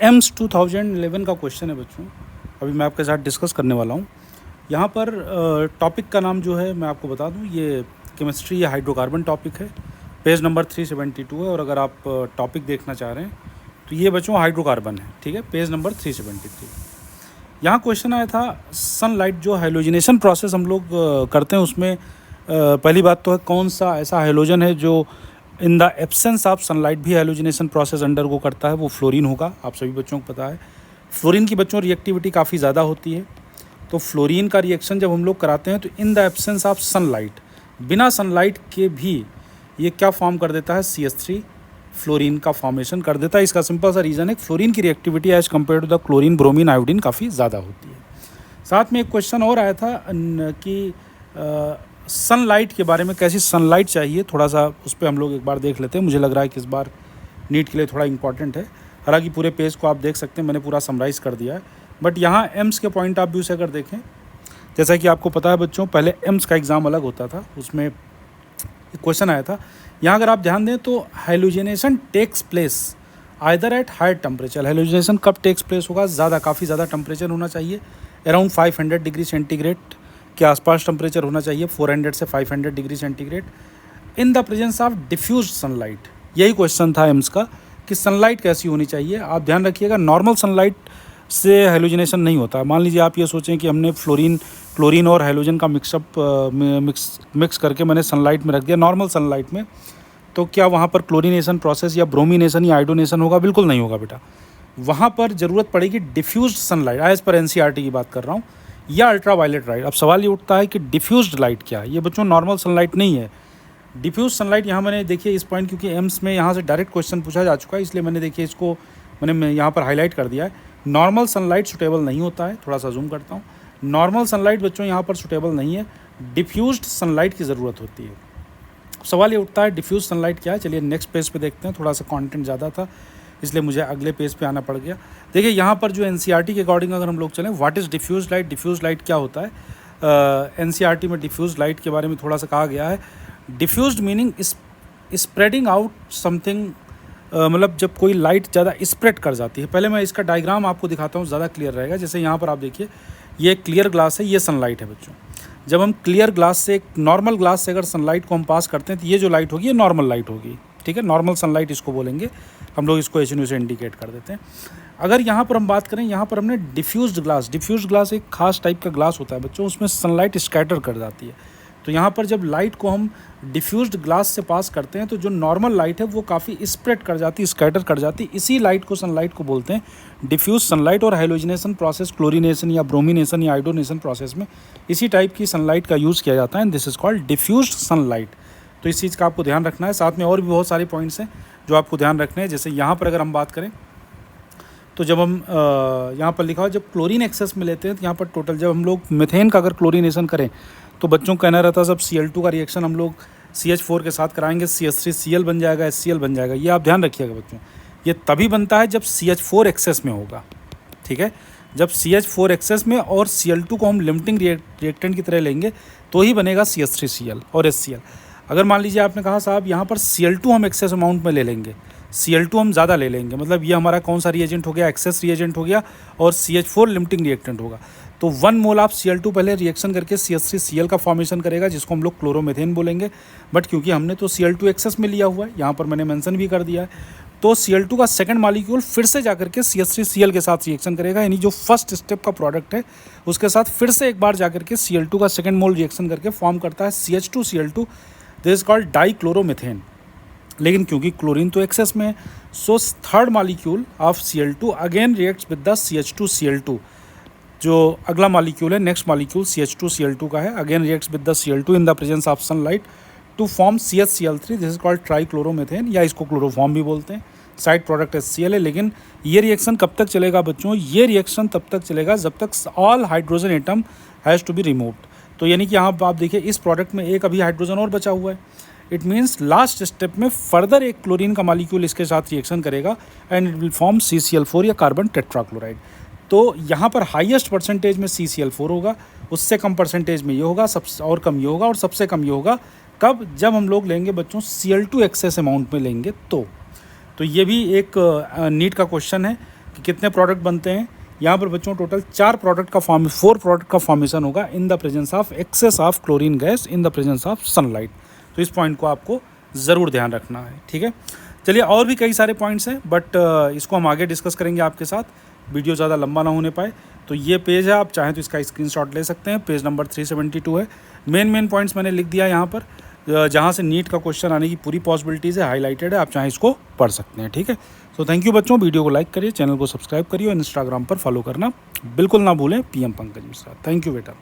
AIIMS 2011 का question है बच्चों, अभी मैं आपके साथ डिस्कस करने वाला हूँ। यहाँ पर टॉपिक का नाम जो है मैं आपको बता दूँ, ये केमिस्ट्री या हाइड्रोकार्बन टॉपिक है। पेज नंबर 372 है, और अगर आप टॉपिक देखना चाह रहे हैं तो ये बच्चों हाइड्रोकार्बन है, ठीक है, पेज नंबर 373। यहाँ क्वेश्चन आया था सनलाइट जो हैलोजिनेशन प्रोसेस हम लोग करते हैं उसमें पहली बात तो है कौन सा ऐसा हैलोजन है जो in the absence of sunlight भी हैलोजिनेशन प्रोसेस अंडरगो करता है। वो फ्लोरीन होगा, आप सभी बच्चों को पता है। फ्लोरीन की बच्चों रिएक्टिविटी काफ़ी ज़्यादा होती है, तो फ्लोरीन का रिएक्शन जब हम लोग कराते हैं तो in the absence of sunlight, बिना सनलाइट के भी ये क्या फॉर्म कर देता है, CH3 फ्लोरीन का फॉर्मेशन कर देता है। इसका सिंपल सा रीज़न है फ्लोरीन की reactivity as compare to the chlorine bromine iodine काफ़ी ज़्यादा होती है। साथ में एक क्वेश्चन और आया था कि सनलाइट के बारे में, कैसी सनलाइट चाहिए, थोड़ा सा उस पर हम लोग एक बार देख लेते हैं। मुझे लग रहा है कि इस बार नीट के लिए थोड़ा इंपॉर्टेंट है। हालांकि पूरे पेज को आप देख सकते हैं, मैंने पूरा समराइज कर दिया है, बट यहाँ एम्स के पॉइंट ऑफ व्यू से अगर देखें, जैसा कि आपको पता है बच्चों, पहले एम्स का एग्ज़ाम अलग होता था, उसमें एक क्वेश्चन आया था। यहाँ अगर आप ध्यान दें तो halogenation takes place either at higher temperature. Halogenation कब टेक्स प्लेस होगा, काफ़ी ज़्यादा टेम्परेचर होना चाहिए, अराउंड 500 डिग्री सेंटीग्रेड के आसपास टेम्परेचर होना चाहिए, 400 से 500 degree centigrade, in the presence of diffuse sunlight. यही क्वेश्चन था एम्स का कि सनलाइट कैसी होनी चाहिए। आप ध्यान रखिएगा, नॉर्मल सनलाइट से हैलोजिनेशन नहीं होता। मान लीजिए आप ये सोचें कि हमने क्लोरीन और हैलोजन का मिक्स करके मैंने सनलाइट में रख दिया, नॉर्मल सनलाइट में, तो क्या वहाँ पर क्लोरीनेशन प्रोसेस या ब्रोमीनेशन या आयोडोनेशन होगा? बिल्कुल नहीं होगा बेटा। वहाँ पर ज़रूरत पड़ेगी diffused sunlight, as per NCERT की बात कर रहा हूँ, या अल्ट्रावायलेट लाइट। अब सवाल ये उठता है कि डिफ्यूज्ड लाइट क्या है? ये बच्चों नॉर्मल सनलाइट नहीं है। डिफ्यूज सनलाइट यहाँ मैंने देखिए इस पॉइंट, क्योंकि एम्स में यहाँ से डायरेक्ट क्वेश्चन पूछा जा चुका है, इसलिए मैंने देखिए इसको मैंने यहाँ पर हाईलाइट कर दिया है। नॉर्मल सनलाइट सुटेबल नहीं होता है, थोड़ा सा जूम करता हूँ। नॉर्मल सनलाइट बच्चों यहाँ पर सुटेबल नहीं है, डिफ्यूज्ड सनलाइट की ज़रूरत होती है। सवाल ये उठता है डिफ्यूज सनलाइट क्या है? चलिए नेक्स्ट पेज पे देखते हैं, थोड़ा सा कंटेंट ज़्यादा था इसलिए मुझे अगले पेज पे आना पड़ गया। देखिए यहाँ पर जो NCERT के अकॉर्डिंग अगर हम लोग चलें, what is diffuse light, diffuse light क्या होता है? NCERT में डिफ्यूज लाइट के बारे में थोड़ा सा कहा गया है। Diffused meaning spreading out something, मतलब जब कोई लाइट ज़्यादा स्प्रेड कर जाती है। पहले मैं इसका डायग्राम आपको दिखाता हूँ, ज़्यादा क्लियर रहेगा। जैसे यहाँ पर आप देखिए, ये क्लियर ग्लास है, ये सनलाइट है बच्चों। जब हम क्लियर ग्लास से, एक नॉर्मल ग्लास से अगर सनलाइट को हम पास करते हैं तो ये जो लाइट होगी ये नॉर्मल लाइट होगी, ठीक है, नॉर्मल सनलाइट इसको बोलेंगे हम लोग, इसको HNO से इंडिकेट कर देते हैं। अगर यहाँ पर हम बात करें, यहाँ पर हमने डिफ्यूज्ड ग्लास एक खास टाइप का ग्लास होता है बच्चों, उसमें सनलाइट स्कैटर कर जाती है। तो यहाँ पर जब लाइट को हम डिफ्यूज्ड ग्लास से पास करते हैं तो जो नॉर्मल लाइट है वो काफ़ी स्प्रेड कर जाती है, स्कैटर कर जाती है। इसी लाइट को, सनलाइट को बोलते हैं डिफ्यूज सनलाइट। और हैलोजिनेशन प्रोसेस, क्लोरीनेशन या ब्रोमीनेशन या आयोडोनेशन प्रोसेस में इसी टाइप की सनलाइट का यूज़ किया जाता है, this is called diffused sunlight. तो इस चीज़ का आपको ध्यान रखना है। साथ में और भी बहुत सारे पॉइंट्स हैं जो आपको ध्यान रखने हैं। जैसे यहाँ पर अगर हम बात करें तो जब हम यहाँ पर लिखा हो जब क्लोरीन एक्सेस में लेते हैं तो यहाँ पर टोटल, जब हम लोग मीथेन का अगर क्लोरीनेशन करें तो बच्चों को कहना रहता है सब Cl2 का रिएक्शन हम लोग CH4 के साथ कराएंगे, CH3Cl बन जाएगा, HCl बन जाएगा। ये आप ध्यान रखिएगा बच्चों, ये तभी बनता है जब CH4 एक्सेस में होगा, ठीक है। जब CH4 एक्सेस में और Cl2 को हम लिमिटिंग रिएक्टेंट की तरह लेंगे तो ही बनेगा CH3Cl और HCl। अगर मान लीजिए आपने कहा साहब यहाँ पर Cl2 हम एक्सेस अमाउंट में ले लेंगे, Cl2 हम ज़्यादा ले लेंगे, मतलब ये हमारा कौन सा रिएजेंट हो गया, एक्सेस रिएजेंट हो गया, और CH4 लिमिटिंग रिएक्टेंट होगा। तो 1 मोल ऑफ Cl2 पहले रिएक्शन करके CH3Cl का फॉर्मेशन करेगा, जिसको हम लोग क्लोरोमीथेन बोलेंगे। बट क्योंकि हमने तो Cl2 एक्सेस में लिया हुआ है, यहाँ पर मैंने मेंशन भी कर दिया है, तो Cl2 का सेकंड मॉलिक्यूल फिर से जाकर के CH3Cl के साथ रिएक्शन करेगा, यानी जो फर्स्ट स्टेप का प्रोडक्ट है उसके साथ फिर से एक बार जाकर के Cl2 का सेकंड मोल रिएक्शन करके फॉर्म करता है CH2Cl2, this is called dichloromethane. लेकिन क्योंकि क्लोरीन तो एक्सेस में है, so third molecule of Cl2 again reacts with the CH2Cl2। जो अगला मॉलिक्यूल है, नेक्स्ट मॉलिक्यूल CH2Cl2 का है, again reacts with the Cl2 in the presence of sunlight to form CHCl3, this is called trichloromethane, या इसको chloroform भी बोलते हैं। साइड प्रोडक्ट HCl है। लेकिन ये रिएक्शन कब तक चलेगा बच्चों? ये रिएक्शन तब तक चलेगा जब तक all hydrogen atom has to be removed. तो यानी कि यहाँ आप देखिए इस प्रोडक्ट में एक अभी हाइड्रोजन और बचा हुआ है, इट मीन्स लास्ट स्टेप में फर्दर एक क्लोरीन का मॉलिक्यूल इसके साथ रिएक्शन करेगा and it will form CCl4 या कार्बन टेट्राक्लोराइड। तो यहाँ पर हाईएस्ट परसेंटेज में CCl4 होगा, उससे कम परसेंटेज में ये होगा, सबसे और कम ये होगा, और सबसे कम ये होगा। कब? जब हम लोग लेंगे बच्चों Cl2 एक्सेस अमाउंट में लेंगे तो ये भी एक नीट का क्वेश्चन है कि कितने प्रोडक्ट बनते हैं। यहाँ पर बच्चों टोटल 4 प्रोडक्ट का 4 प्रोडक्ट का फॉर्मेशन होगा in the presence of excess of chlorine gas in the presence of sunlight. तो इस पॉइंट को आपको ज़रूर ध्यान रखना है, ठीक है। चलिए और भी कई सारे पॉइंट्स हैं, बट इसको हम आगे डिस्कस करेंगे आपके साथ, वीडियो ज़्यादा लंबा ना होने पाए। तो ये पेज है, आप चाहें तो इसका स्क्रीनशॉट ले सकते हैं, पेज नंबर 372 है। मेन पॉइंट्स मैंने लिख दिया यहाँ पर, जहाँ से नीट का क्वेश्चन आने की पूरी पॉसिबिलिटीज़ है, हाईलाइटेड है, आप चाहें इसको पढ़ सकते हैं, ठीक है। तो थैंक यू बच्चों, वीडियो को लाइक करिए, चैनल को सब्सक्राइब करिए और इंस्टाग्राम पर फॉलो करना बिल्कुल ना भूलें, PM Pankaj Mishra. Thank you बेटा।